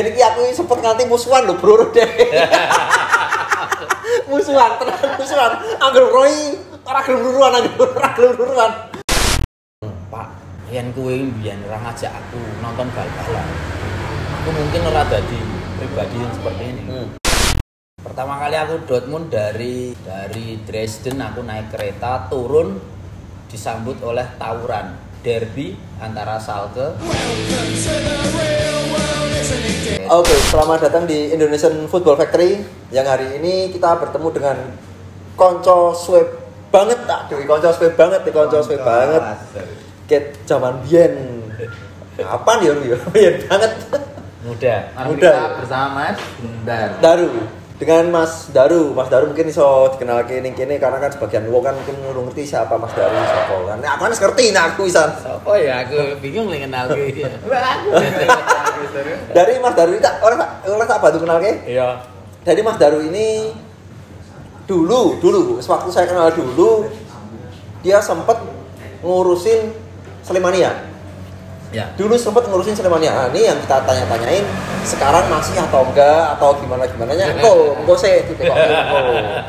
Iki aku sempet nganti musuhan lho, Bro deh. musuhan. Angger Roy ora gelem luruan. Pak, yen kowe mbiyen ora ngajak aku nonton bal-balan. Aku mungkin ora dadi pribadi yang seperti ini. Pertama kali aku Dortmund dari Dresden, aku naik kereta turun disambut oleh tawuran derby antara Schalke. Oke, selamat datang di Indonesian Football Factory. Yang hari ini kita bertemu dengan konco suwe banget, konco suwe banget. Ket zaman biyen. Apa nih biyen banget. Muda. Bersama Mas Daru. Dengan Mas Daru mungkin iso dikenalke ning kene karena kan sebagian wong kan mungkin ora ngerti siapa Mas Daru sapa kan. Aku kan ngerti aku pisan. Oh ya, aku bingung lek kenalke. Dari Mas Daru ini ora tak bantu kenalke? Iya. Jadi Mas Daru ini dulu waktu saya kenal dulu dia sempat ngurusin Slemania. Ya. Dulu sempat ngurusin Slemania. Ini yang kita tanya-tanyain sekarang masih atau enggak atau gimana-nya. Engko sik ditekoki.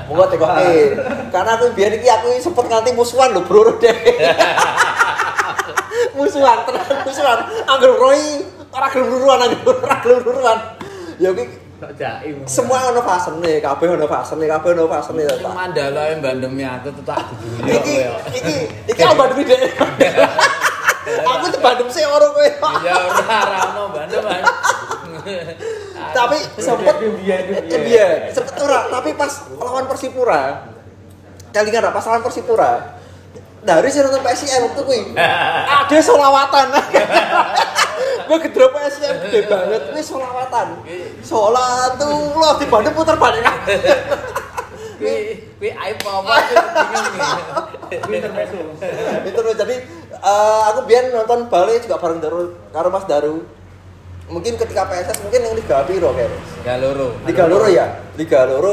Engko tekoki. Karena aku biyen iki aku sempat nganti musuhan lho, Bro deh. musuhan. Angger Roy ora gelem luruan. Ya iki semua ono fasene, kabeh ono fasene. Sing mandalae mbandemi aku tak dudune. Iki mbandemi dhek. Aku tuh bandem sih orang kowe. Ya ora ono bandem. Tapi sempet ora, tapi pas lawan Persipura. Kelingan pas lawan Persipura. Dari sing nonton PSIM waktu kuwi. Ada selawatan. Gue gedrop PSIM gede banget, kuwi selawatan. Salatullah di bandem puter balik. Kuwi aib apa bingung nih. Itu jadi aku biyen nonton Bali juga bareng karo Mas Daru. Mungkin ketika PSS mungkin yang Liga piro kayaknya. Liga loro ya.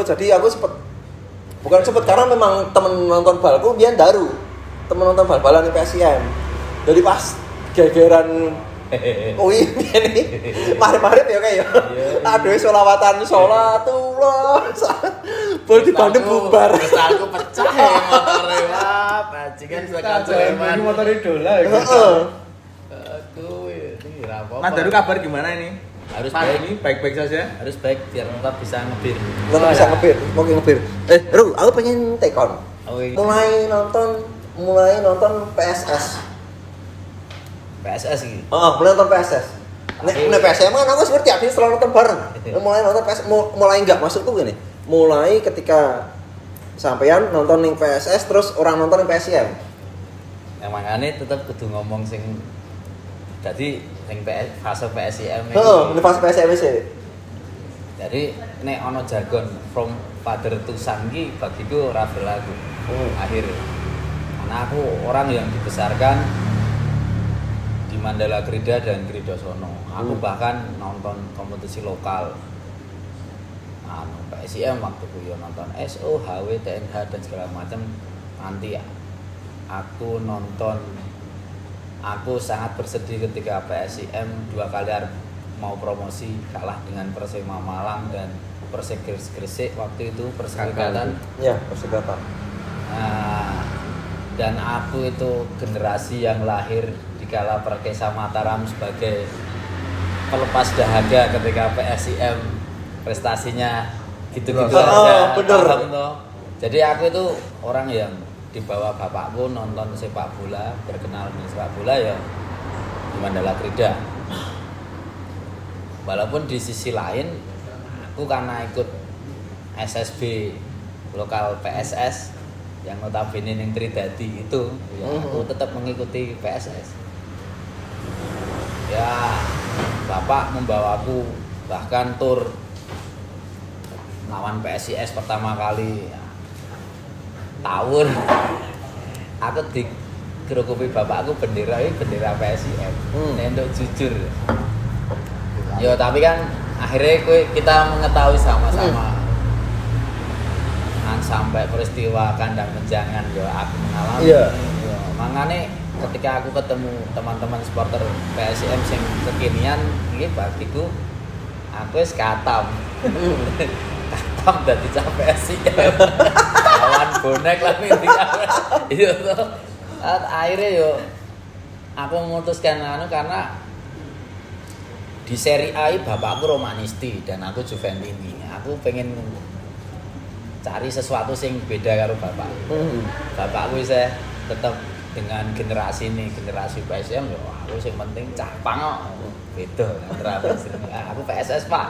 Jadi aku bukan karena memang temen nonton balku biyen Daru. Temen nonton bal-balan di PSIM. Jadi pas gegeran ini mari-mari ya kayak ya. Aduh selawatan sholatullah. Bol di bandem bubar. Terus aku pecah ya motore. Wah, bajingan sekat Sleman. Ini motor idola ya. Aduh, ini rapo. Mas Daru kabar gimana ini? Harus Pak baik. ini baik-baik saja. Harus baik biar tetap bisa ngebir. Mau ngebir. Ru, aku pengen tekon. Mulai nonton PSS. PSS gitu. Mulai nonton PSS. Nek PSM kan aku seperti habis selalu nonton bareng. Mulai nonton PSS, mulai enggak maksudku gini. Mulai ketika sampean nonton ning PSS terus orang nonton ning PSM. Yang makanya tetap kudu ngomong sing jadi sing fase PSIM iki. Ini fase PSM sih. Jadi nek ono jargon from father to son iki bagiku ora berlaku. Akhir. Karena aku orang yang dibesarkan di Mandala Krida dan Kridosono. Aku bahkan nonton kompetisi lokal. PSIM waktu itu nonton SO, HW, TNH dan segala macam. Nanti aku sangat bersedih ketika PSIM 2 kali mau promosi kalah dengan Persema Malang dan Persik Gresik waktu itu Perserikatan. Ya, Perserikatan. Dan aku itu generasi yang lahir dikala Perkesa Mataram sebagai pelepas dahaga ketika PSIM prestasinya gitu-gitu aja. Bener. Jadi aku itu orang yang dibawa bapakku nonton sepak bola, berkenal dengan sepak bola ya di Mandala Krida. Walaupun di sisi lain aku karena ikut SSB lokal PSS yang notabene ning Tridadi itu ya aku tetap mengikuti PSS. Ya bapak membawaku bahkan tur lawan PSIS pertama kali ya, tahun aku dikerukupi bapakku bendera PSIS untuk jujur ya tapi kan akhirnya kita mengetahui sama-sama sampai peristiwa kandang menjangan ya aku mengalami ya, makanya ketika aku ketemu teman-teman supporter PSIM yang kekinian ini bagiku aku wis katam. Katam dadi capek sih. Lawan bonek lah intinya. Iya to. Akhirnya yo aku memutuskan karena di Serie A bapakku Romanisti dan aku Juventini. Aku pengen cari sesuatu sing beda karo bapakku. Bapakku saya tetap dengan generasi ini, generasi PSM yo aku sing penting capang kok. Beda antara aku PSS, Pak.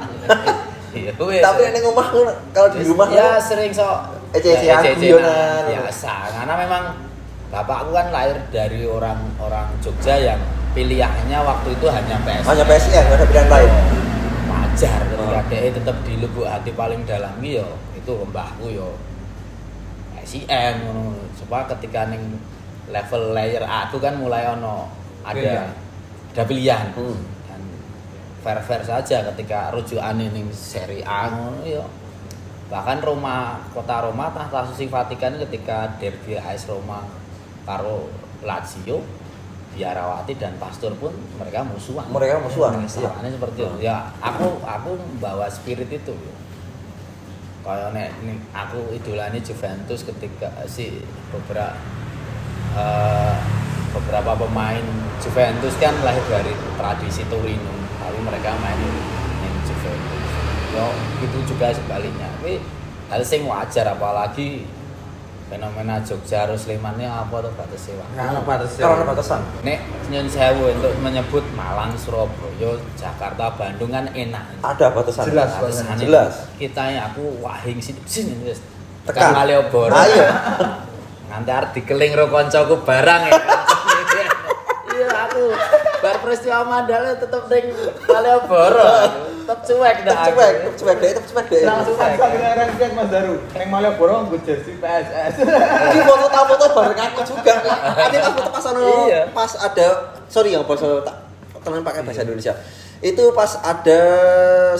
Iya wis. Tapi ning omah kalau di rumah ya sering sok ece-ecean biasa. Karena memang bapakku kan lahir dari orang Jogja yang pilihannya waktu itu hanya PSM. Hanya PSM, enggak ada pilihan lain. Wajar ketika dia tetap di lubuk hati paling dalam yo itu mbahku yo PSM ngono. Coba ketika ning level layer A itu kan mulai ada pilihan. Dan fair saja ketika rujukan ning Serie A ngono yo. Bahkan kota Roma tahta Susi Vatikan ketika derby AS Roma karo Lazio, Biarawati dan Pastur pun mereka musuhan. Masalahnya seperti itu. Ya aku membawa spirit itu. Kayak nek aku idolane Juventus ketika beberapa pemain Juventus kan lahir dari tradisi Torino, tapi mereka main di Juventus. Yo itu juga sebaliknya. Tapi hal sing wajar apalagi fenomena Jogja harus Slemannya apa tuh batasnya? Karena batasan. Nek nyun sewu untuk menyebut Malang, Surabaya, Jakarta, Bandung kan enak. Ada batasan. Jelas. Kita aku wahing sini wis. Tekan Malioboro. Ayo. Nganti arep dikeling ro kancaku barang ya. Iya aku bar peristiwa Mandala tetep ning Malioboro. Tetep cuek dah. Tetep cuek deh. Langsung aja beneran cek Mas Daru. Neng Malioboro nggo jersey PSS. Ini foto bareng aku juga. Ini pas ada sorry ya pas teman pakai bahasa Indonesia. Itu pas ada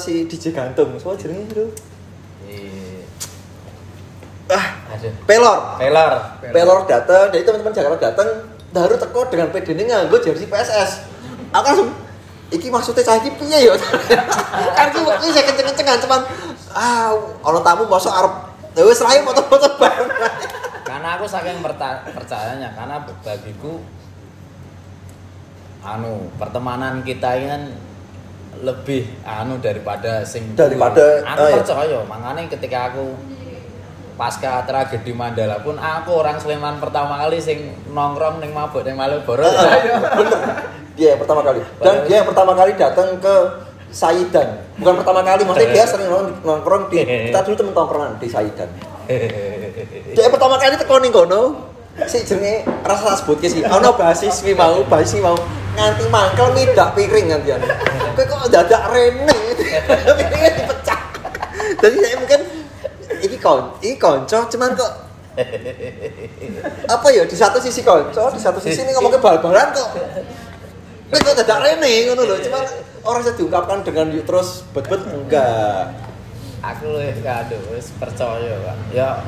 si DJ Gantung. Soal jenenge itu. Pelor datang, dari teman-teman Jakarta datang, Daru teko dengan PD-ne nganggo jersey PSS. Aku langsung iki maksudnya saya iki piye ya? Kan iki saya kenceng-kencengan cuman ana tamu mosok arep wis rae foto-foto bareng. Karena aku saking percayanya karena bagiku pertemanan kita ini kan lebih daripada aku percaya. Makanya ketika aku pasca tragedi Mandala pun aku orang Sleman pertama kali sing nongkrong ning mabuk ning Malioboro. Bener. Dia yang pertama kali. Dan dia yang pertama kali datang ke Saidan. Bukan pertama kali, maksudnya dia sering nongkrong di kita dulu temen tongkrongan di Saidan. Dia yang pertama kali teko ning kono. Si jenenge rasa sebut sih. Ono basiswi mau nganti mangkel midak piring ngantian. Kowe kok dadak rene. Piringnya dipecah. Jadi saya mungkin iki konco cuman kok apa ya di satu sisi konco, di satu sisi ini ngomongnya bal-balan kok. Nek kok dadak rene ngono lho, cuman orang bisa diungkapkan dengan yuk terus bet-bet enggak. Aku wis percaya, Pak. Ya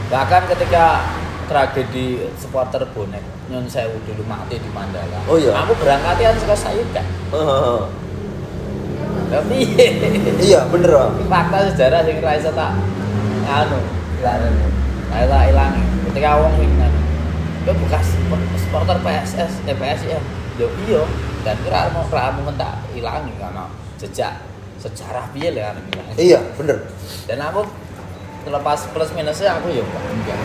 bahkan ketika tragedi supporter bonek Nyun Sewu dulu mati di Mandala. Oh iya. Aku berangkatian saka Sayudan. Tapi iya bener, Bang. Fakta sejarah sing ra iso tak ilang. Ketika wong wingi yo bekas supporter PSM. Yo iya, dan kira mau tak ilangi karena jejak sejarah piye lho kan. Iya, bener. Dan aku terlepas plus minusnya aku yo bangga.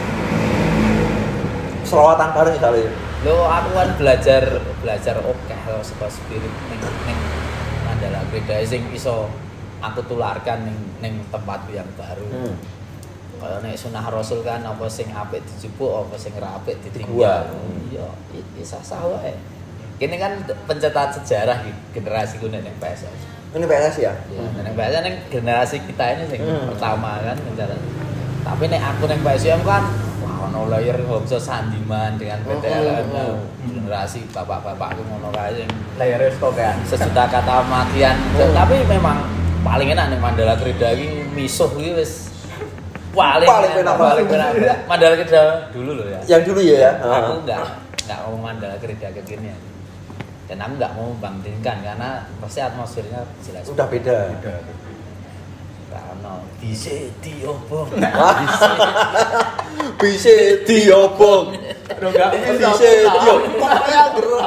Selawatan bareng kali. Lo aku kan belajar oke saka spirit ning Mandala Krida sing iso aku tularkan ning tempatku yang baru. Kalau nek sunah Rasul kan apa sing apik dijupuk, apa sing ra apik ditinggal. Iya, iki sah-sah wae. Kene kan pencetak sejarah generasi ku nek PSS. Ini PSS ya? Iya, nek PSS ning generasi kita ini sing pertama kan pencetak. Tapi nek aku ning PSM kan ono layer Homso Sandiman dengan PTLN generasi bapak-bapakku ngono kae sing layar stok ya. Sejuta kata matian. Tapi memang paling enak nih Mandala Krida iki misuh iki wis paling enak. Mandala Krida dulu loh ya. Yang dulu ya. Aku enggak ngomong Mandala Krida kekinian. Dan aku nggak mau membandingkan karena pasti atmosfernya jelas. Udah beda. Karena bisa diobong. Bisa diobong. Bisa diobong.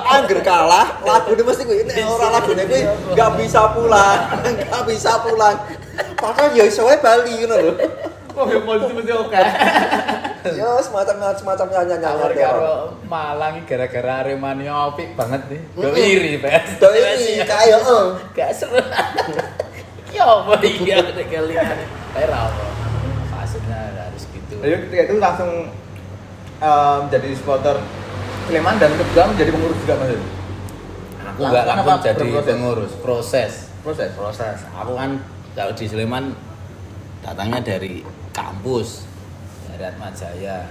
Angger kalah, lagu ini mesti gue ini orang lagunya gue nggak bisa pulang. Padahal ya iso wae Bali ngono lho. Oh, ya polisi mesti oke. Ya semacam nyanyi Karo Malang gara-gara Aremania apik banget nih. Do iri, Pes. Do iri kaya gak seru. Ya apa iki ada kelingan. Ora apa. Maksudnya harus gitu. Jadi ketika itu langsung jadi supporter Sleman dan kebetulan menjadi pengurus juga Mas. Aku enggak langsung jadi berproses? pengurus, proses. Proses. Aku kan kalau di Sleman datangnya dari kampus dari Atmajaya.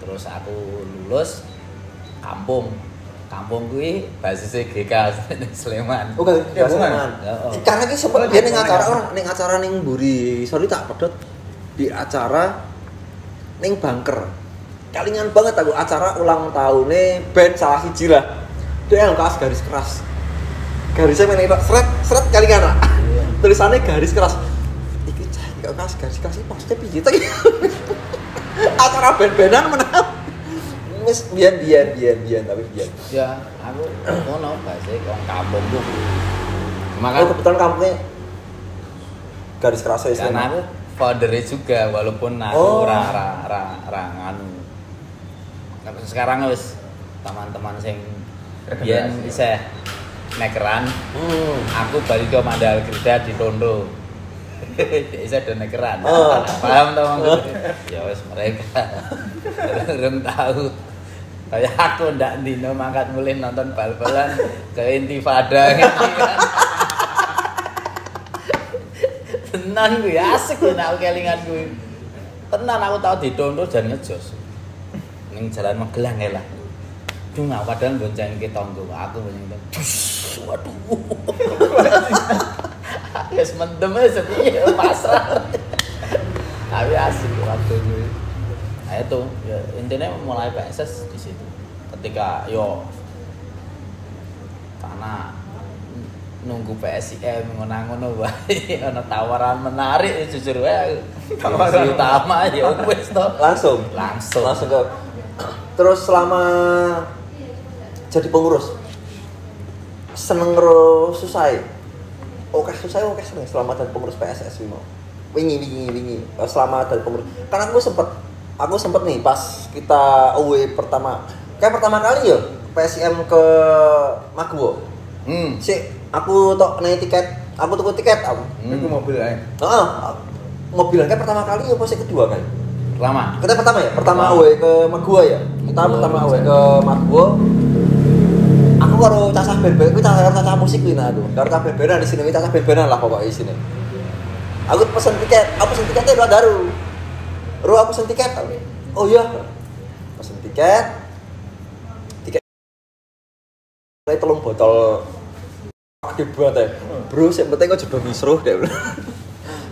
Terus aku lulus kampung kuwi basisnya GK Sleman. Oh, gak Sleman. Karena iki sempet dia ning acara ning mburi. Sorry tak pedot di acara ning Bangker. Kalingan banget aku acara ulang tahunnya band salah siji lah. Dia yang garis keras. Garisnya meneh seret kalingan lah. Tulisannya garis keras. Iki cah gak garis keras iki maksudnya piye ta? Acara band-bandan menang. Wis biyen tapi biyen. Ya, aku ngono bahasa wong kampung ku. Makanya kebetulan kampungnya garis keras ya karena aku foundernya juga walaupun aku ora nganu. Sekarang wis teman-teman sing biyen isih nekeran. Aku balik ke Mandal Krida di Tondo. Isih do nekeran. Paham to Mang? Ya wis mereka. Belum tahu. Kayak aku ndak dino mangkat mulih nonton bal-balan ke Intifada gitu kan. Tenan gue asik gue aku kelingan gue. Tenan aku tau di Tondo jan ngejos. Ning Jalan Magelang ya lah. Cuma padahal bonceng ke tonggo aku bonceng. Waduh. Wis mendem sepi pasrah. Tapi asik waktu gue. Nah itu ya, intinya mulai PSS di situ. Ketika karena nunggu PSIM ngono wae ana tawaran menarik jujur wae. Tawaran utama ya wis to. Langsung ke. Terus selama jadi pengurus seneng karo susah. Oke seneng selama jadi pengurus PSS mau. Wingi selama jadi pengurus. Karena aku sempet nih pas kita away pertama kali ya PSIM ke Maguwo. Aku tuku tiket aku. Itu mobil ae. Heeh. Mobil kayak pertama kali apa sih kedua kan? Pertama away ke Maguwo ya. Kita pertama away ke Maguwo. Aku karo cacah band-band kuwi cacah musik kuwi nah aduh. Karo cacah band-bandan di sini kuwi cacah band-bandan lah pokoknya di sini. Aku pesen tiketnya udah daru. Aku pesen tiket. Oh iya. Pesen tiket. Tolong botol gede banget ya. Bro, sing penting kok jodoh misruh deh.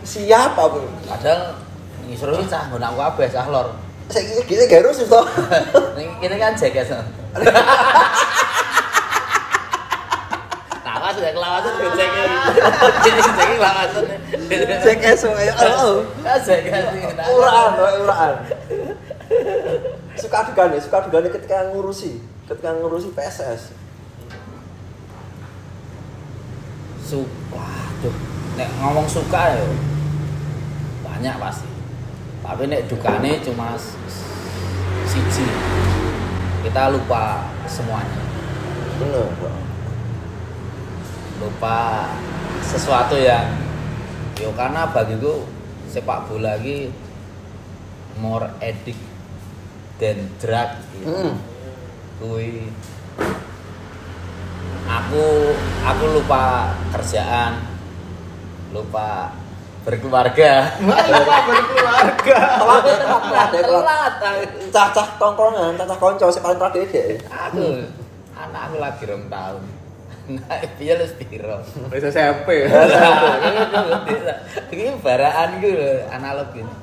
Siap aku. Padahal misruh iki cah nggon aku kabeh cah lor. Saiki gini garus to. Ning kene kan jekes. Tawa sudah kelawasan gocek. Ini kelawasan. Jekes wae. Jekes. Uraan. Suka dugane ketika ngurusi PSS. Waduh, nek ngomong suka ya banyak pasti. Tapi nek dukane cuma siji. Kita lupa semuanya. Bener. Lupa sesuatu yang karena bagiku sepak bola lagi more addict than drug gitu. Kui aku lupa kerjaan, lupa berkeluarga. Cacah tongkrongan, cacah konco sing paling terakhir dhek. Anakku lagi 2 tahun. Nah, piye lu piro? Wis SMP. Iki baraan ku lho analog gitu.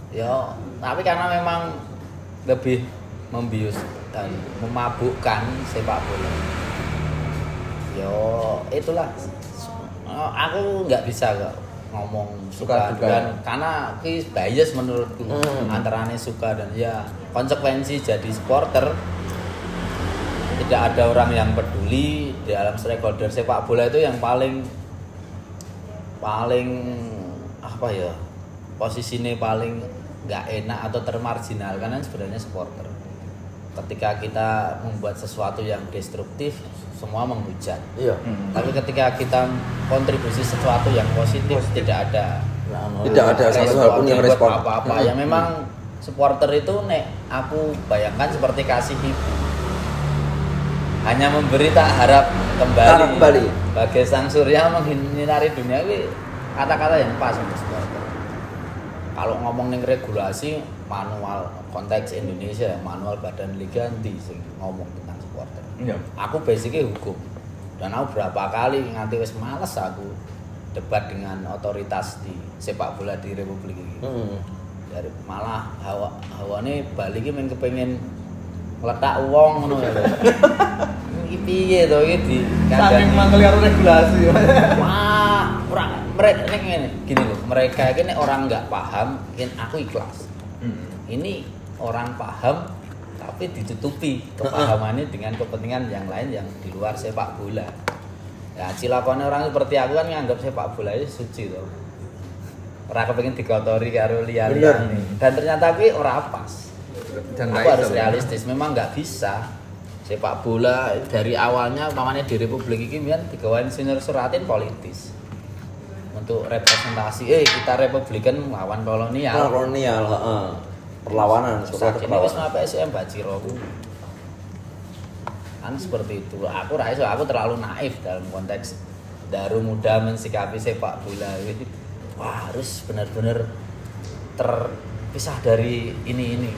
Ya, tapi karena memang lebih membius dan memabukkan sepak bola. yo itulah. Aku nggak bisa kok ngomong suka dan karena ki bias menurutku antaranya suka dan ya konsekuensi jadi supporter. Tidak ada orang yang peduli di dalam stakeholder sepak bola itu yang paling apa ya, posisinya paling nggak enak atau termarginal karena sebenarnya supporter. Ketika kita membuat sesuatu yang destruktif, semua menghujat. Iya. Tapi ketika kita kontribusi sesuatu yang positif, tidak ada satu hal pun yang respon apa-apa. Ya memang supporter itu nek aku bayangkan seperti kasih ibu. Hanya memberi tak harap kembali. Bagai sang surya menyinari dunia ini kata-kata yang pas untuk supporter. Kalau ngomong ning regulasi manual konteks Indonesia, manual badan liga nanti ngomong tentang supporter. Iya. Aku basicnya hukum dan aku berapa kali nganti wis males aku debat dengan otoritas di sepak bola di Republik ini. Dari malah hawane Bali ki men kepengin ngletak wong ngono ya. Iki piye to iki saking mangkel regulasi. Wah, mereka ngene gini loh, mereka ini orang nggak paham, aku ikhlas. Ini orang paham tapi ditutupi kepahamannya dengan kepentingan yang lain yang di luar sepak bola. Ya cilakone orang seperti aku kan nganggap sepak bola itu suci loh. Ora kepengin dikotori karo liya-liyane. Dan ternyata kuwi ora pas. Dan aku harus realistis, memang nggak bisa sepak bola dari awalnya umpamanya di Republik ini kan digawain senior suratin politis untuk representasi kita Republikan melawan kolonial. Perlawanan seperti ini wis PSM Baciro kan seperti itu. Aku terlalu naif dalam konteks Daru Muda mensikapi sepak bola ini. Wah, harus benar-benar terpisah dari ini.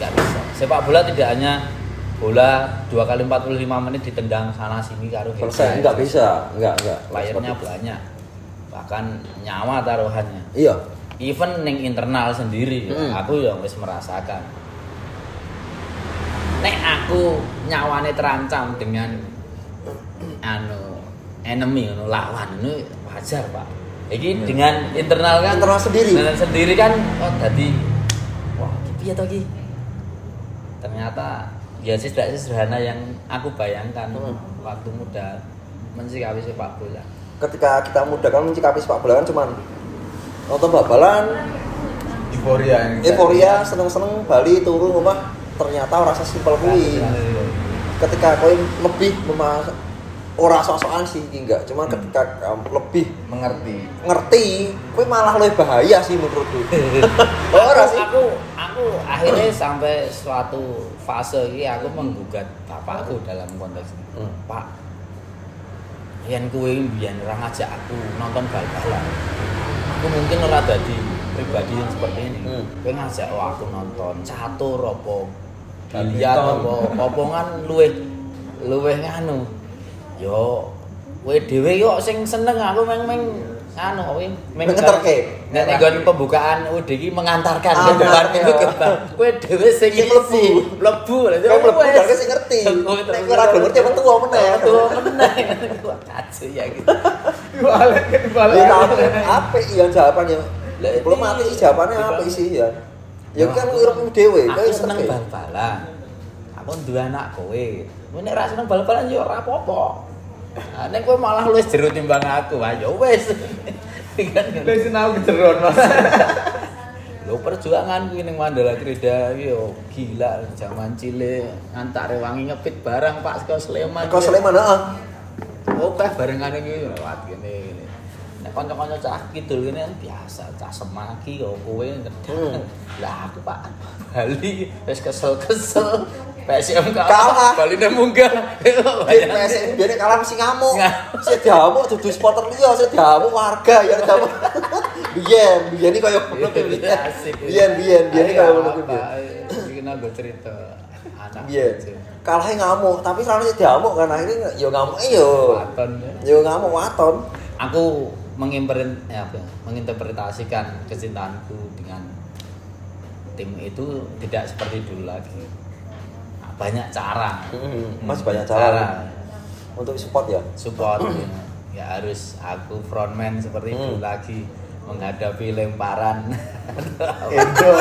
Nggak bisa. Sepak bola tidak hanya bola 2 kali 45 menit ditendang sana sini karo selesai. Enggak bisa. Enggak. Layarnya banyak. Bahkan nyawa taruhannya. Iya. Even ning internal sendiri, aku yang wis merasakan. Nek aku nyawane terancam dengan enemy lawan itu wajar, Pak. Iki dengan internal kan sendiri kan tadi wah piye to iki? Ternyata ya tidak sederhana yang aku bayangkan waktu muda mensikapi sepak bola. Ketika kita muda kan mensikapi sepak bola kan cuman nonton bal-balan, euforia, seneng-seneng Bali turu rumah, ternyata rasa simpel kuwi. Ketika kowe lebih ora sok-sokan sih enggak, cuman ketika lebih ngerti, kowe malah lebih bahaya sih menurutku. Ora sih. Aku akhirnya sampai suatu fase iki aku menggugat bapakku dalam konteks ini. Pak, yen kowe mbiyen ora ngajak aku nonton bal-balan. Aku mungkin ora dadi pribadi yang seperti ini. Kowe ngajak aku nonton catur apa biliar apa kan luweh nganu. Yo kowe dhewe yo sing seneng, aku meng kowe ngeterke. Nek nggon pembukaan UD iki mengantarkan ke depan itu gerbang. Kowe dhewe sing mlebu. Kowe mlebu sing ngerti. Nek ora ngerti apa tuwa meneh. Kacau ya gitu. Balik. Apik ya jawabannya. Diplomatis jawabannya apik sih ya. Ya kan ngirup dhewe, kowe seneng bal-balan. Aku duwe anak kowe. Nek ra seneng bal-balan yo ora apa-apa. Nek kowe malah luwih jero timbang aku, ayo wis. Wis sinau kejeron, Mas. Lho perjuangan kuwi ning Mandala Krida iki yo gila jaman cilik antare wangi ngepit barang Pak saka Sleman. Saka Sleman, heeh. Oke barengane iki lewat kene. Nek kanca-kanca cah kidul kene biasa, cah Semaki kok kowe ngedang. Lah aku Pak Bali wis kesel-kesel. PSM kalah. Bali nang munggah. PSM biyen kalah mesti ngamuk. Sik diamuk dudu supporter liya, sik diamuk warga ya diamuk. Biyen iki kaya ngono kuwi. Biyen iki kaya ngono kuwi. Iki nang cerita anak. Biyen. Kalah ngamuk, tapi selalu sik diamuk kan akhirnya yo ngamuke yo. Waton. Yo ngamuk waton. Aku menginterpretasikan kecintaanku dengan tim itu tidak seperti dulu lagi. Banyak cara. Masih banyak cara. untuk support ya. Support ya harus aku frontman seperti itu lagi menghadapi lemparan Edo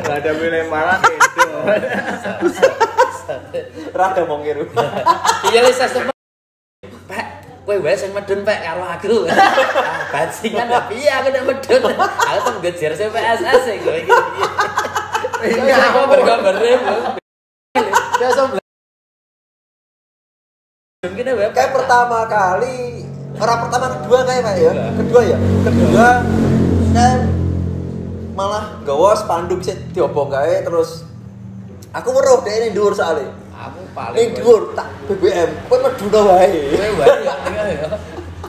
menghadapi lemparan Edo Rada mongkiru. iya wis sesep Pak kowe wae sing medun Pak karo aku bajingan ya piye aku nek medun aku tuh ngejar PSS sing kowe iki iya aku bergambar kayak pertama kali orang pertama kedua kayak Pak ya kedua kan malah gawa spanduk sih diobong kae terus aku weruh deh ini dhuwur soalnya aku paling ini dhuwur tak BBM kowe meduna wae kowe wae ya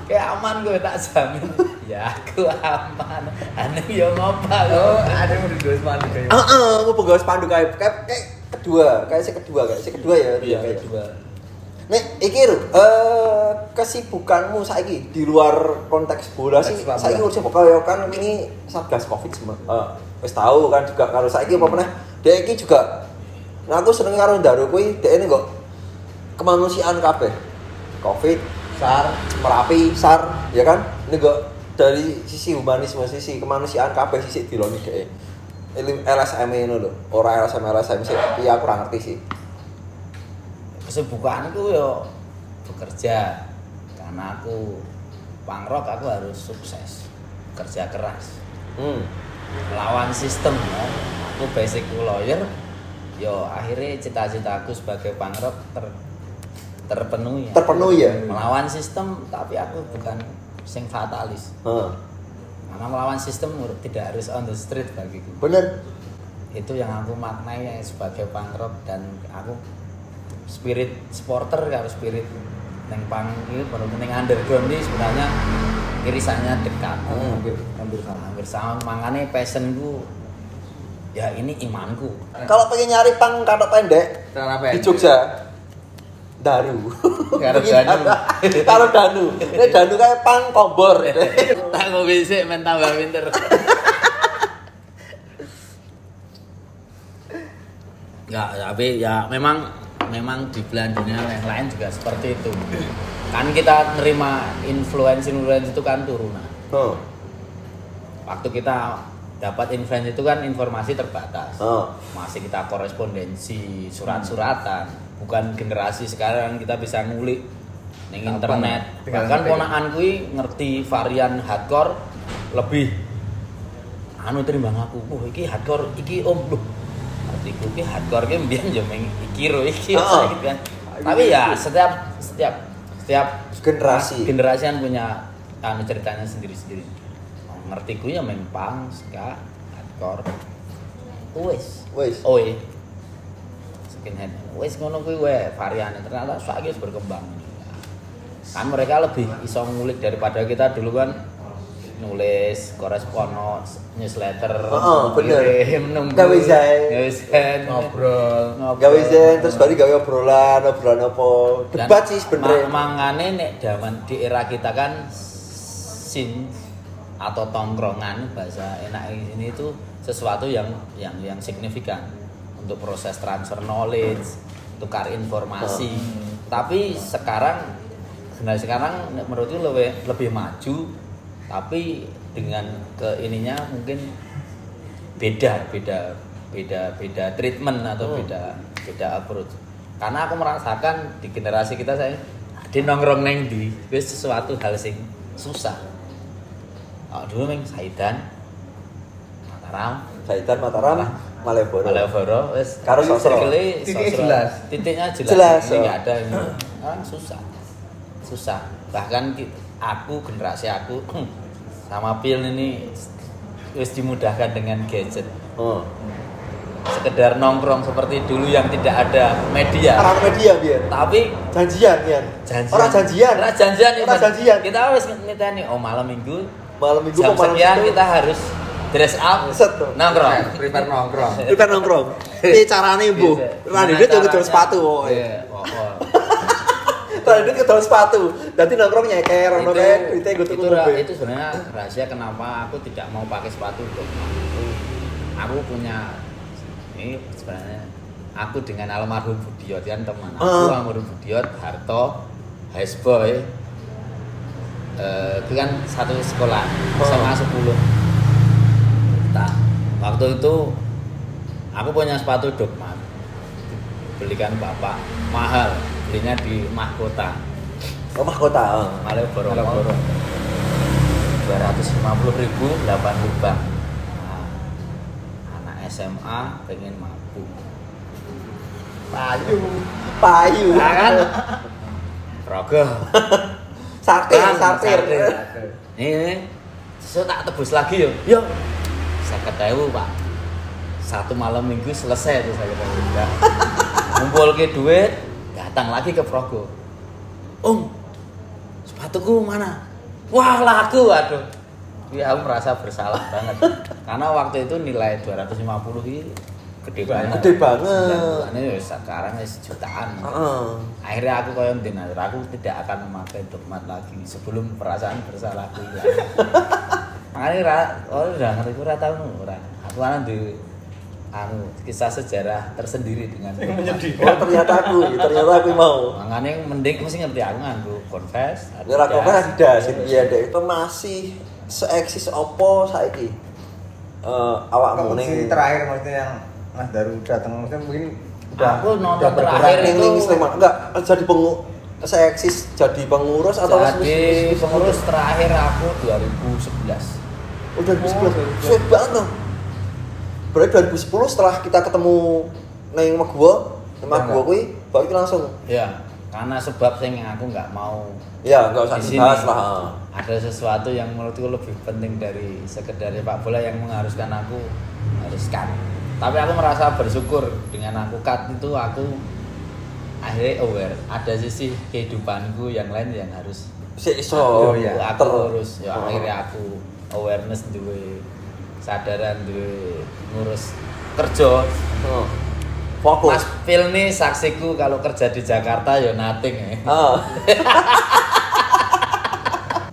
kayak aman gue tak jamin ya aku aman aneh ya ngopo ada yang udah dua spanduk kayak aku penggawa spanduk kayak si kedua ya iya kedua. Nek iki kesibukanmu saiki di luar konteks bola sih saiki urus apa ya kan ini Satgas Covid wis tahu kan juga karo saiki apa meneh dek iki juga nah aku seneng karo Ndaro kuwi dekne kok kemanusiaan kabeh Covid SAR Merapi SAR ya kan ini kok dari sisi humanisme sisi kemanusiaan kabeh sisi diloni dhek LSM ngono lho ora LSM sih piye aku ora ngerti sih. Kesibukanku yo bekerja karena aku pangrok aku harus sukses kerja keras melawan sistem ya. Aku basic lawyer yo akhirnya cita-citaku sebagai pangrok terpenuhi ya melawan sistem tapi aku bukan sing fatalis karena melawan sistem tidak harus on the street bagiku bener itu yang aku maknai sebagai pangrok dan aku spirit supporter karo spirit neng pang iki bener-bener underground iki sebenarnya irisannya dekat. Hampir sama mangane passionku ya ini imanku. Kalau pengen nyari pang katok pendek di Jogja Daru. Karo Danu. Ini Danu kayak pang kombor. Tak ngopi sik men tambah pinter. Enggak, tapi ya memang di belahan dunia yang lain juga seperti itu. Kan kita nerima influence itu kan turunan. Waktu kita dapat influence itu kan informasi terbatas. Masih kita korespondensi, surat-suratan. Bukan generasi sekarang kita bisa ngulik ning internet. Bahkan ponakan kuwi ngerti varian hardcore lebih timbang aku. Iki hardcore iki om. Iku ki hardcore ki mbiyen yo meng iki ro iki kan. Tapi ya setiap generasi kan punya ceritanya sendiri-sendiri. Ngerti ku ya meng punk, ska, hardcore. Wis. Oi. Skinhead. Wis ngono kuwi wae variane ternyata saiki wis berkembang. Kan mereka lebih iso ngulik daripada kita dulu kan nulis koresponden newsletter kirim gawe zen ngobrol gawe zen terus bari gawe obrolan apa debat sih sebenarnya mangane nek zaman di era kita kan sin atau tongkrongan bahasa enak ini itu sesuatu yang signifikan untuk proses transfer knowledge tukar informasi tapi sekarang menurutku lebih maju tapi dengan ininya mungkin beda treatment atau beda approach karena aku merasakan di generasi kita saya di nongkrong neng di wis sesuatu hal sing susah dulu neng Saidan Mataram Malioboro wis karo sosro titiknya jelas enggak ada ini orang susah bahkan generasi aku sama Pil ini wis dimudahkan dengan gadget. Sekedar nongkrong seperti dulu yang tidak ada media. Biar. Tapi janjian. Orang janjian. Kita harus niteni malam minggu jam sekian kita harus dress up nongkrong. Prepare nongkrong. Piye carane, Bu? Radit yo ngedol sepatu kok. Tadi kedol sepatu, nanti nongkrong nyeker, itu sebenarnya rahasia kenapa aku tidak mau pakai sepatu untuk aku punya ini sebenarnya aku dengan almarhum Budiot kan teman aku almarhum Budiot Harto High Boy itu kan satu sekolah SMA 10. Nah, waktu itu aku punya sepatu Dogmat, belikan bapak mahal, belinya di Mahkota. Oh Mahkota, Malioboro. 250.000 8 lubang. Nah, anak SMA pengen mabuk. Payu. Nah, kan? Rogoh. Satir. Ini saya tak tebus lagi yo. Yo. 50.000, Pak. Satu malam minggu selesai tuh saya udah. Ngumpul ke duit, datang lagi ke Progo. Sepatuku mana? Wah, laku, aduh. Ya aku merasa bersalah banget. Karena waktu itu nilai 250 ini gede banget. Gede banget. Ini sekarang jutaan. Akhirnya aku kayak mendingan, aku tidak akan memakai Dogmat lagi sebelum perasaan bersalahku hilang. Makanya udah ngerti aku tahu ora. Aku kan di kisah sejarah tersendiri dengan menyedihkan. Oh ternyata aku mau. Makanya mending mesti ngerti aku nganggo Converse. Ora Adidas. Iya deh itu masih seeksis opo saiki. Awakmu ning terakhir maksudnya yang Mas Daru datang maksudnya mungkin aku nonton terakhir itu Sleman. Enggak jadi seeksis jadi pengurus atau jadi pengurus terakhir aku 2011. Oh 2011. Sulit banget loh. Berarti 2010 setelah kita ketemu neng Magua kuwi baru kita langsung. Ya, karena sebab aku nggak mau. Ya, nggak usah dibahas lah. Ada sesuatu yang menurutku lebih penting dari sekedar sepak bola yang mengharuskan aku haruskan. Tapi aku merasa bersyukur dengan aku cut itu aku akhirnya aware ada sisi kehidupanku yang lain yang harus aku urus. Ya, akhirnya aku awareness duwe sadaran duwe ngurus kerja. Fokus. Mas Phil nih saksiku kalau kerja di Jakarta ya nothing ya.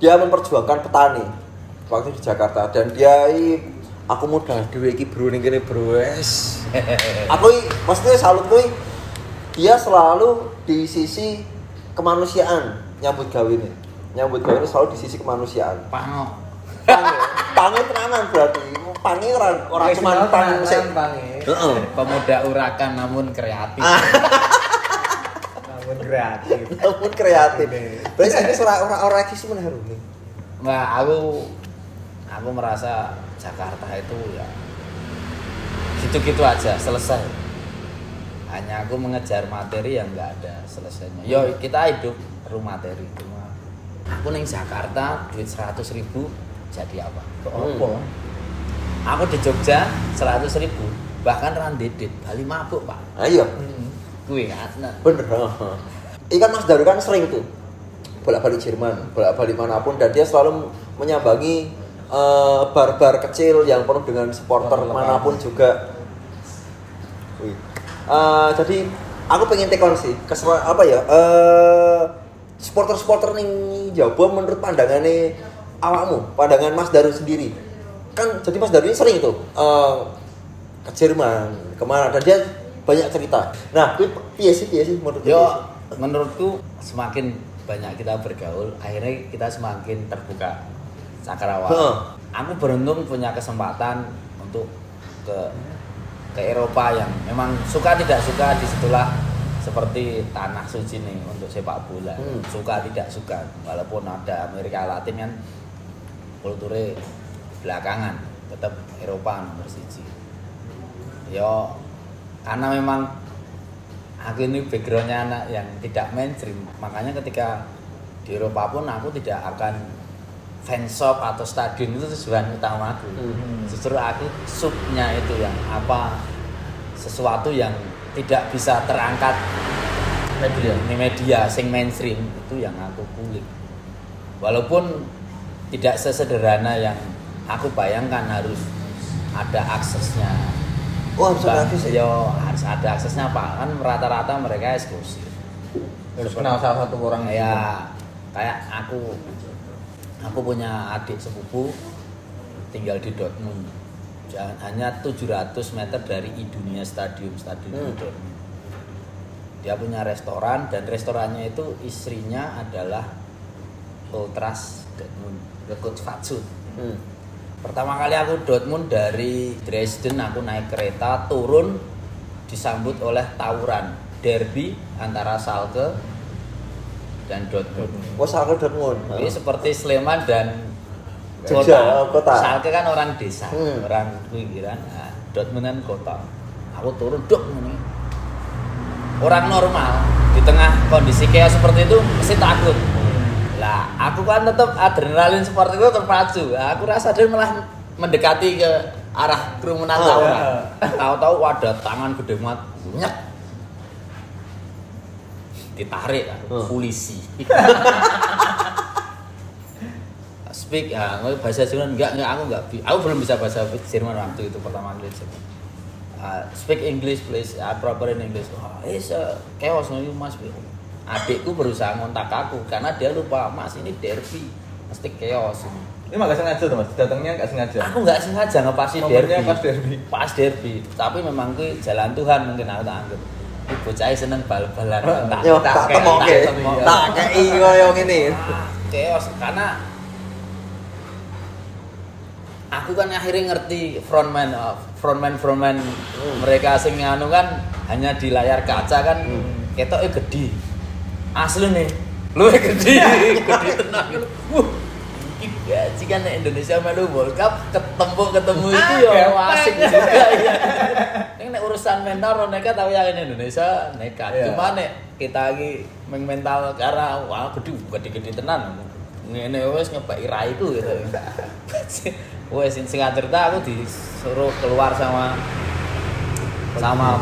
Dia memperjuangkan petani waktu di Jakarta dan dia aku modal dhewe iki bro ning kene bro wes. Aku maksudnya salut kuwi dia selalu di sisi kemanusiaan nyambut gawe ini. Nyambut gawe ini selalu di sisi kemanusiaan. Pange tenanan berarti. Pange ora cuma pange sing pange. Heeh. Pemuda urakan namun kreatif. Namun kreatif. Berarti saiki ora eksis meneh Rune. Enggak, aku merasa Jakarta itu ya gitu-gitu aja selesai. Hanya aku mengejar materi yang enggak ada selesainya. Yo kita hidup perlu materi. Cuma aku ning Jakarta duit 100.000 jadi apa? Apa? Aku di Jogja 100.000 bahkan randedet Bali mabuk Pak. Ayo. Kuwi kan. Bener. Ikan Mas Daru kan sering tuh bolak-balik Jerman, bolak-balik manapun dan dia selalu menyambangi bar-bar kecil yang penuh dengan supporter manapun juga. Jadi aku pengen take on sih supporter ning Jawa menurut pandangannya awakmu, pandangan Mas Daru sendiri. Kan jadi Mas Daru ini sering tuh ke Jerman, kemana dan dia banyak cerita. Nah, piye sih menurutku semakin banyak kita bergaul, akhirnya kita semakin terbuka cakrawala. Aku beruntung punya kesempatan untuk ke Eropa yang memang suka tidak suka disitulah seperti tanah suci nih untuk sepak bola. Suka tidak suka, walaupun ada Amerika Latin kan kulturnya belakangan, tetap Eropa nomor 1. Yo karena memang aku ini backgroundnya anak yang tidak mainstream, makanya ketika di Eropa pun aku tidak akan fanshop atau stadion itu tujuan utama aku. Justru aku subnya itu yang sesuatu yang tidak bisa terangkat media sing mainstream itu yang aku kulik. Walaupun tidak sesederhana yang aku bayangkan harus ada aksesnya. Harus ada akses. Harus ada aksesnya Pak. Kan rata-rata mereka eksklusif. Harus kenal salah satu orang ya. Kayak aku punya adik sepupu tinggal di Dortmund. Hanya 700 meter dari Idunia Stadium Dortmund. Dia punya restoran dan restorannya itu istrinya adalah Ultras Dortmund, Coach Fatsun. Pertama kali aku Dortmund dari Dresden, aku naik kereta turun disambut oleh tawuran derby antara Schalke dan Dortmund. Oh, Schalke Dortmund. Ini seperti Sleman dan Jogja, kota. Schalke kan orang desa, orang pinggiran. Nah, Dortmund kan kota. Aku turun dok ini. Orang normal di tengah kondisi kayak seperti itu mesti takut. Lah, aku kan tetap adrenalin seperti itu terpacu. Aku rasa dia malah mendekati ke arah kerumunan tawuran. Tahu-tahu ada tangan gede banget, nyek. Ditarik polisi. Speak ya, bahasa Jerman enggak aku belum bisa bahasa Jerman waktu itu pertama kali Jerman. Speak English please, proper in English. Chaos nih mas. Adikku berusaha ngontak aku karena dia lupa mas ini derby, mesti chaos ini. Ini nggak sengaja tuh mas, datangnya nggak sengaja. Aku nggak sengaja ngepasi derby. Pas derby, tapi memang ku jalan Tuhan mungkin aku tak anggap. Ini bocah seneng bal-balan. Tak kei koyo ngene. Chaos karena aku kan akhirnya ngerti frontman mereka sing anu kan hanya di layar kaca kan ketoknya gede asli nih lu gede tenang jika Indonesia melu World Cup ketemu itu ya asik juga ya ini urusan mental mereka tahu yang Indonesia nekat cuma nek kita lagi mental karena wah gede tenan ini wes ngebaki raiku gitu wes singkat cerita aku disuruh keluar sama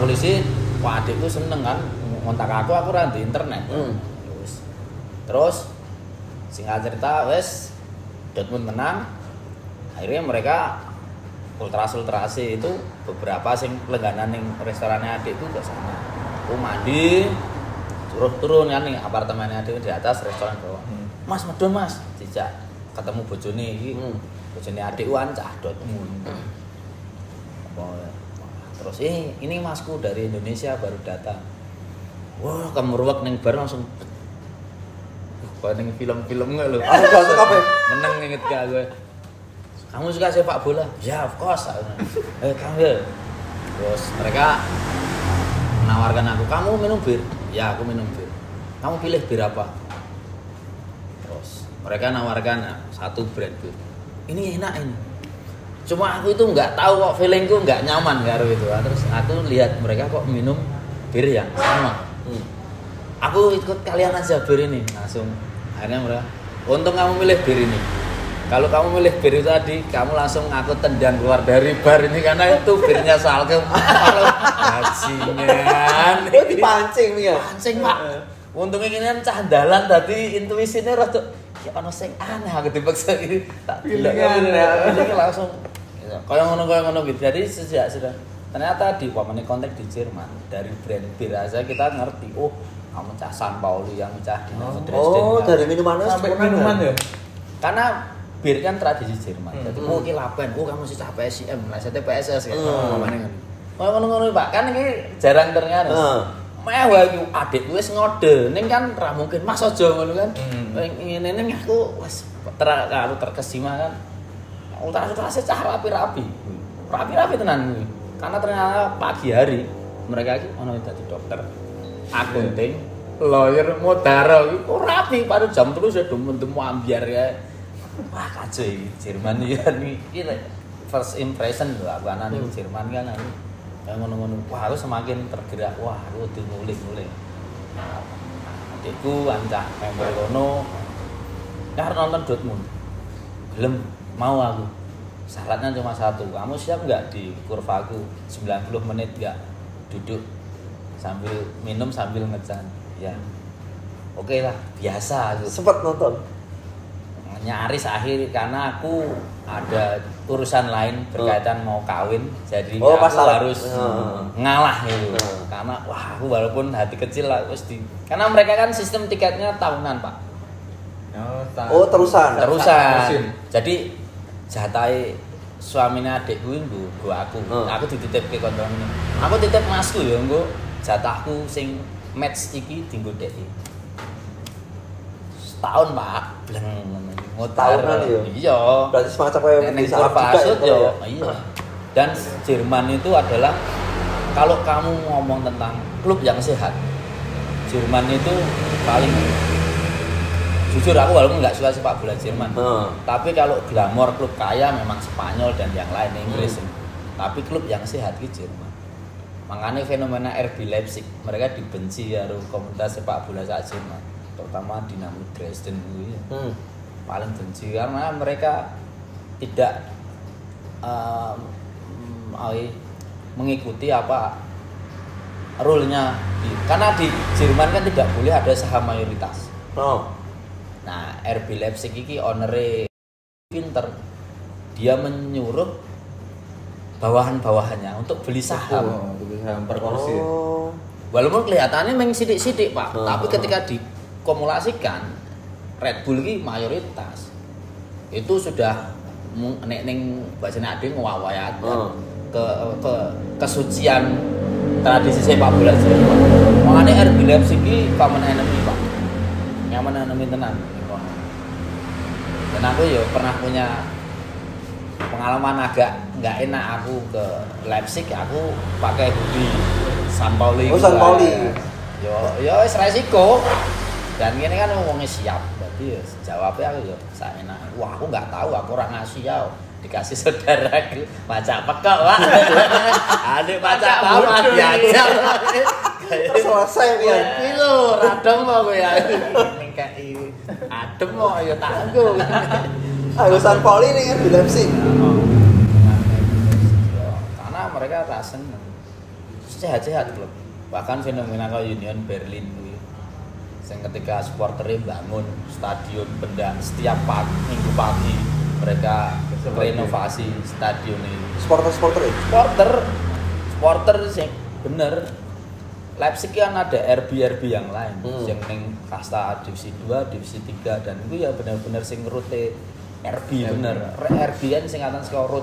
polisi. Wah adikku seneng kan ngontak aku ora di internet. Terus singkat cerita wes Dortmund menang. Akhirnya mereka ultrasi itu beberapa sing lengganan ning restorannya adikku ke sana. Aku mandi suruh turun kan ning apartemennya adikku di atas restoran bawah. Mas medun mas, dijak ketemu bojone iki. Bojone adikku ancah Dortmund. Terus ini masku dari Indonesia baru datang. Wah, kemeruwek ning bar langsung kayak ning film-film enggak lho. Aku gak suka apa? Meneng inget gak gue. Kamu suka sepak bola? Ya, of course. Kamu ya. Terus mereka menawarkan aku, "Kamu minum bir?" Ya, aku minum bir. "Kamu pilih bir apa?" Terus mereka nawarkan satu brand bir. Ini enak ini. Cuma aku itu nggak tahu kok feelingku nggak nyaman karo itu. Terus aku lihat mereka kok minum bir yang sama. Aku ikut kalian aja bir ini langsung. Akhirnya mereka, untung kamu milih bir ini. Kalau kamu milih bir itu tadi, kamu langsung aku tendang keluar dari bar ini karena itu birnya Schalke. Bajingan. Oh dipancing ya. Pancing pak. Untungnya ini kan candalan tadi intuisinya rada ya ono sing aneh aku dipaksa ini tak pilihan langsung kayak ngono gitu. Jadi sejak sudah ternyata di pamane kontak di Jerman dari brand bir aja kita ngerti kamu cah San Pauli yang cah di Dresden. Dari minuman sampai minuman ya. Karena bir kan tradisi Jerman. Jadi ki lapen, kamu sih cah PSM, maksudnya PSS kan pamane ngono Pak. Kan iki jarang ternyata. Mewah iki adikku wis ngode. Ning kan ra mungkin Mas aja ngono kan. Ngene ning aku wis terkesima kan. Ultrasi cah rapi-rapi. Rapi-rapi tenan kuwi. Karena ternyata pagi hari mereka iki ono dadi dokter, akunting, lawyer, modaro iki rapi pada jam 3 sudah demen-demen ambiar ya. Wah kacau iki Jerman iki first impression lho aku anak Jerman kan aku. Ngono-ngono. Wah, aku semakin tergerak. Wah, aku kudu ngulik-ngulik. Adikku ancah member kono. Karena nonton Dortmund. Gelem mau aku. Syaratnya cuma satu. Kamu siap enggak di kurvaku 90 menit enggak duduk sambil minum sambil ngecan. Ya. Oke lah, biasa aku. Sempat nonton. Nyaris akhir karena aku ada urusan lain berkaitan mau kawin, jadi aku harus ngalah gitu. Karena wah aku walaupun hati kecil lah karena mereka kan sistem tiketnya tahunan Pak. Terusan. Jadi jatai suaminya adikku nggo aku. Aku dititipke kontrak ini. Aku titip masku ya nggo jatahku sing match iki dienggo dhek. Setahun Pak, bleng ngotar. Iya. Berarti semacam kayak bisa pasut ya. Iya. Dan Jerman itu adalah kalau kamu ngomong tentang klub yang sehat, Jerman itu paling jujur aku walaupun nggak suka sepak bola Jerman, tapi kalau glamor klub kaya memang Spanyol dan yang lain Inggris. Tapi klub yang sehat itu Jerman. Makanya fenomena RB Leipzig mereka dibenci karo komunitas sepak bola saat Jerman, terutama Dynamo Dresden itu paling benci karena mereka tidak mengikuti apa rule-nya karena di Jerman kan tidak boleh ada saham mayoritas. Nah, RB Leipzig ini owner-nya pinter, dia menyuruh bawahan-bawahannya untuk beli saham. Beli saham perkorsi. Walaupun kelihatannya memang sidik-sidik Pak, tapi ketika dikumulasikan Red Bull ini mayoritas, itu sudah neng bahasanya ada ngewawayatkan kesucian tradisi sepak bola Jerman. Makanya RB Leipzig ini common enemy Pak, yang menenemi tenan. Dan aku ya pernah punya pengalaman agak nggak enak aku ke Leipzig, aku pakai hoodie San Pauli. San Pauli. Yo resiko. Dan ini kan ngomongnya siap, berarti ya jawabnya aku ya saya enak. Wah aku nggak tahu, aku orang Asia. Dikasih saudaraku baca pekak Pak. Adik baca apa diajak. Selesai kan. Iki lho, radem kok kowe ya. Ngekeki adem kok ya tanggung. Ayo San Pauli nih di Leipzig. Karena mereka rasen sehat-sehat klub. Bahkan fenomena kayak Union Berlin kuwi. Sing ketika supporternya bangun stadion benda setiap minggu pagi mereka renovasi stadion ini. Supporter itu. Supporter sih bener. Leipzig kan ada RB yang lain, yang ning kasta divisi 2, divisi 3 dan itu ya benar-benar sing rute RB bener. RB kan sing ngaten saka rut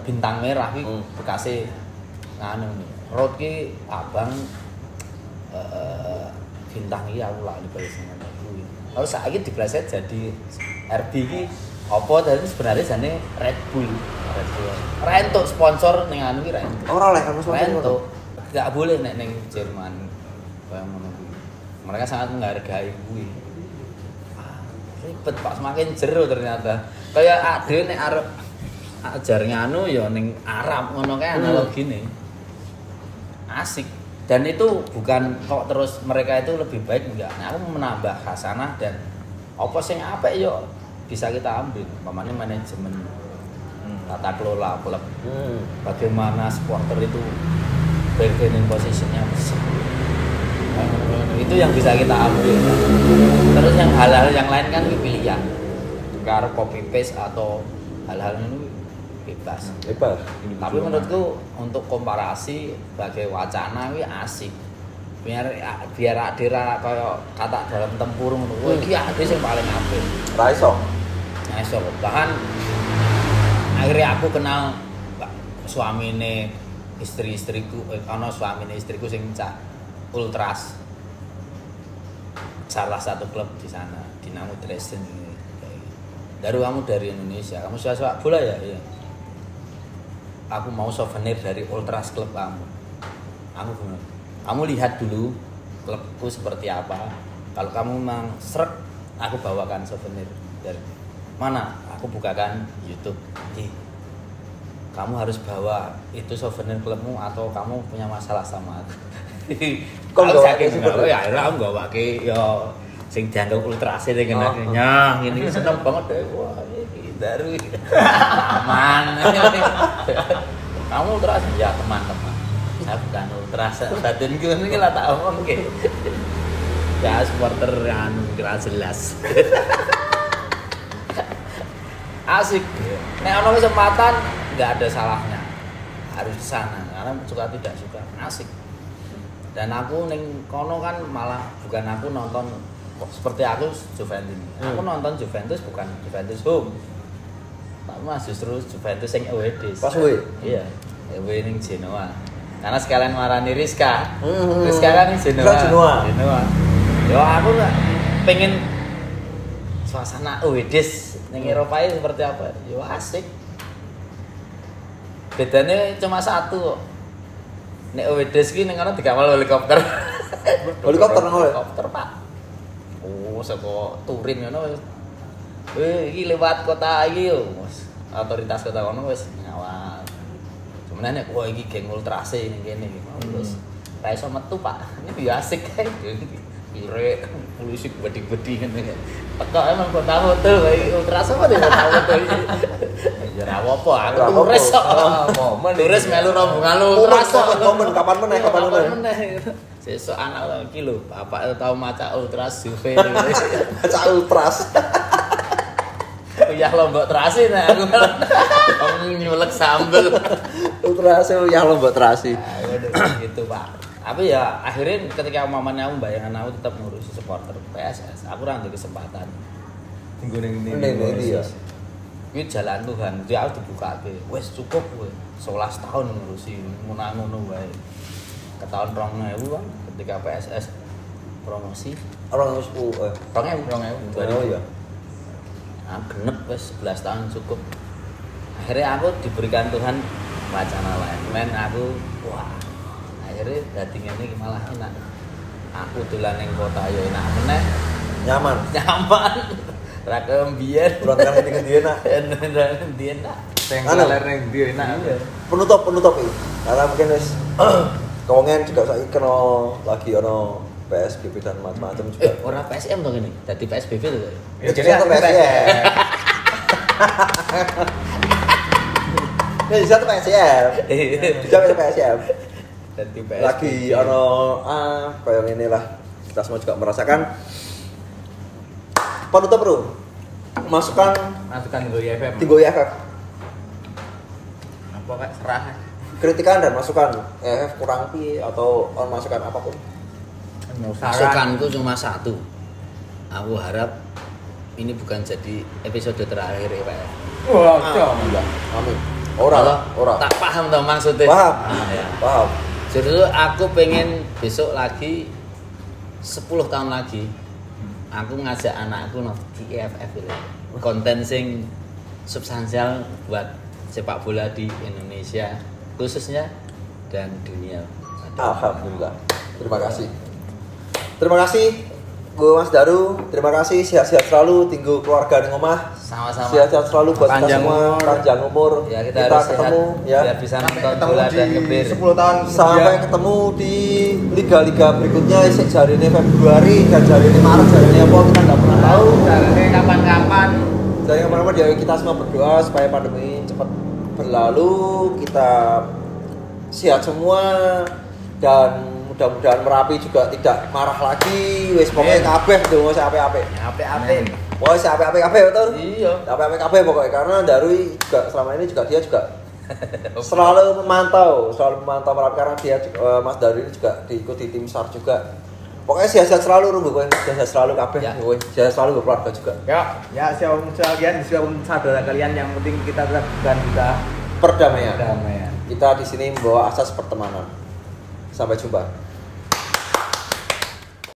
bintang merah iki bekase nganu nih. Rut ki abang bintang iki aku lali balesan kuwi. Lalu saiki dipleset jadi RB iki apa tadi sebenarnya jane Red Bull. Rentuk sponsor ning anu ki rentuk. Ora oleh kamu sponsor. Rentuk. Enggak boleh nek ning Jerman kaya ngono kuwi. Mereka sangat menghargai kuwi. Ribet Pak, semakin jero ternyata. Kayak ade nek arep ajar nganu ya ning Arab ngono kae analogine. Asik. Dan itu bukan kok terus mereka itu lebih baik enggak. Nah, aku menambah khasanah dan apa sing apik yo bisa kita ambil. Umpamanya manajemen tata kelola klub. Bagaimana supporter itu bargaining positionnya itu yang bisa kita ambil. Terus yang hal-hal yang lain kan pilihan. Karo copy paste atau hal-hal ini bebas. Tapi menurutku untuk komparasi sebagai wacana ini asik. Biar adira kaya kata dalam tempur ngono. Iki ade sing paling apik. Ra iso. Nah, iso. Bahkan akhirnya aku kenal suamine istriku ana suamine istriku sing cah ultras salah satu klub di sana Dynamo Dresden ini. Kamu dari Indonesia, kamu suka sepak bola ya? Iya. Aku mau souvenir dari ultras klub kamu. Kamu lihat dulu klubku seperti apa. Kalau kamu memang srek, aku bawakan souvenir dari mana? Aku bukakan YouTube. Kamu harus bawa itu souvenir klubmu atau kamu punya masalah sama aku. Kalau saking ya akhirnya aku gawake ya sing dianggap ultrase ning kena ngene seneng banget deh. Wah, iki baru aman. Kamu ultras ya teman-teman. Saya bukan ultras. Batinku ini lah tak omong nggih. Ya supporter yang kira jelas. Asik. Nek ono kesempatan nggak ada salahnya harus di sana karena suka tidak suka asik. Dan aku neng kono kan malah bukan aku nonton seperti aku Juventus. Aku nonton Juventus bukan Juventus home. Tapi mas justru Juventus yang away days. Pas away. Iya, away ning Genoa. Karena sekalian marani Rizka. Rizka kan Genoa. Yo aku nggak pengen suasana Wedis ning Eropa ini seperti apa? Yo asik. Bedanya cuma satu kok. Nek Wedis ki ning ana dikawal helikopter. Helikopter, Pak. Oh, saka Turin ngono wis. Iki lewat kota iki yo, Mas. Otoritas kota kono wis ngawal. Cuman nek wah iki geng ultrase ning kene iki. Terus ra iso metu, Pak. Ini yo asik kae. Kire polisi bedi-bedi ngene. Teko emang kota hotel kayak ultrase apa di kota hotel iki. Ya ra apa aku turis kok. Momen turis melu rombongan ultrase. Momen kapan meneh. Sesuk anak iki lho, bapak tau maca ultras Juve. Maca ultras. Uyah lombok terasi nah aku. Wong nyulek sambel. Ultras uyah lombok terasi. Gitu, Pak. Tapi ya akhirnya ketika momennya aku bayangkan aku tetap ngurusi supporter PSS, aku ora ndek kesempatan. Tunggu ning Ini ya. Kuwi jalan Tuhan, dia harus dibukake. Wis cukup kowe. 11 tahun ngurusi ngono wae. Ke tahun 2000 kan ketika PSS promosi Orang 10 2000 ya. Nah, genep wis 11 tahun cukup. Akhirnya aku diberikan Tuhan wacana lain. Men aku wah akhirnya dadi ngene iki malah enak. Aku dolan ning kota yo enak meneh. Nyaman. Ra kembiyen. Bulan kan ngendi enak. Endi enak. Sing keler ning ndi enak. Penutup iki. Karena mungkin wis kewongen juga saiki kena lagi ono PSBB dan macam-macam juga. Ora PSM to kene. Dadi PSBB to. Ya jadi itu PSM. Ya bisa tuh PSM. Bisa PSM. Dadi PSBB. Lagi ono kayak ngene lah. Kita semua juga merasakan penutup bro. Masukan Go IFF. Tigo IFF. Apa Kak serah. Kritikan dan masukan EFF kurang piye atau masukan apapun. Masukanku cuma satu. Aku harap ini bukan jadi episode terakhir EFF. Wah, Amin. Ora. Tak paham toh maksudnya. Paham. Ya. Paham. Jadi aku pengen besok lagi 10 tahun lagi aku ngajak anakku di EFF itu. Konten sing substansial buat sepak bola di Indonesia khususnya dan dunia. Alhamdulillah. Terima kasih gue Mas Daru. Terima kasih, sehat-sehat selalu, tinggal keluarga di rumah. Sama-sama. Sehat-sehat selalu buat kita semua, panjang umur. Ya, kita harus ketemu sehat, ya. biar bisa nonton bola dan ngebir 10 tahun sampai ketemu di liga-liga berikutnya. Jari ini Februari dan jari ini Maret, jari ini apa kita nggak pernah tahu. Carane kapan-kapan. Dari kemarin dia kita semua berdoa supaya pandemi cepat berlalu, kita sehat semua dan mudah-mudahan Merapi juga tidak marah lagi. Wis pokoknya kabeh donga ape-ape. Ape-ape. Wah, ape-ape kabeh betul. Iya. Ape-ape kabeh pokoknya karena Darui juga selama ini juga dia juga selalu memantau Merapi karena dia Mas Darui ini juga diikuti tim SAR juga. Pokoknya sehat-sehat selalu Rumbu kowe. Sehat selalu kabeh kowe. Sehat selalu keluarga juga. Ya siapapun kalian, siapapun saudara kalian, yang penting kita tetap kita Perdamaian. perdamaian. Kita di sini membawa asas pertemanan. Sampai jumpa.